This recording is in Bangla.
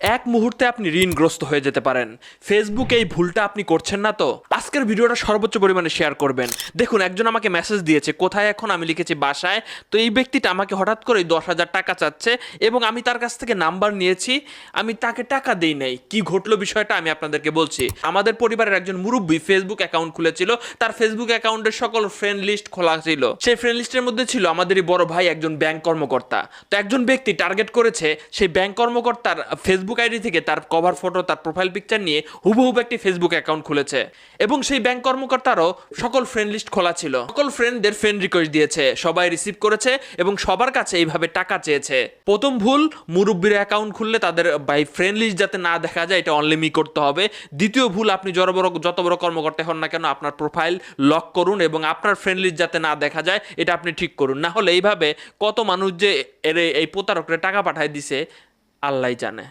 এক মুহূর্তে আপনি ঋণগ্রস্ত হয়ে যেতে পারেন। ফেসবুকে এই ভুলটা আপনি করছেন না তো? আজকের ভিডিওটা সর্বোচ্চ পরিমাণে শেয়ার করবেন। দেখুন, একজন আমাকে মেসেজ দিয়েছে, কোথায় এখন? আমি লিখেছি বাসায়। তো এই ব্যক্তিটা আমাকে হঠাৎ করেই 10,000 টাকা চাচ্ছে এবং আমি তার কাছ থেকে নাম্বার নিয়েছি, আমি তাকে টাকা দেই নাই। কি ঘটলো বিষয়টা আমি আপনাদেরকে বলছি। আমাদের পরিবারের একজন মুরব্বী ফেসবুক অ্যাকাউন্ট খুলেছিল, তার ফেসবুক অ্যাকাউন্টের সকল ফ্রেন্ড লিস্ট খোলা ছিল। সেই ফ্রেন্ড লিস্টের মধ্যে ছিল আমাদেরই বড় ভাই, একজন ব্যাংক কর্মকর্তা। তো একজন ব্যক্তি টার্গেট করেছে সেই ব্যাংক কর্মকর্তার ফেসবুক আইডি থেকে তার কভার ফটো, তার প্রোফাইল পিকচার নিয়ে হুবহু একটি ফেসবুক অ্যাকাউন্ট খুলেছে এবং সেই ব্যাংক কর্মকর্তারও সকল ফ্রেন্ড লিস্ট খোলা ছিল। সকল ফ্রেন্ডদের ফ্রেন্ড রিকোয়েস্ট দিয়েছে, সবাই রিসিভ করেছে এবং সবার কাছে এইভাবে টাকা চেয়েছে। প্রথম ভুল, মুরব্বীর অ্যাকাউন্ট খুললে তাদের বাই ফ্রেন্ড লিস্ট যাতে না দেখা যায়, এটা অনলি করতে হবে। দ্বিতীয় ভুল, আপনি যত বড় কর্মকর্তা হন না কেন, আপনার প্রোফাইল লক করুন এবং আপনার ফ্রেন্ড লিস্ট যাতে না দেখা যায় এটা আপনি ঠিক করুন। না হলে এইভাবে কত মানুষ যে এই প্রতারকরা টাকা পাঠায় দিছে আল্লাহই জানে।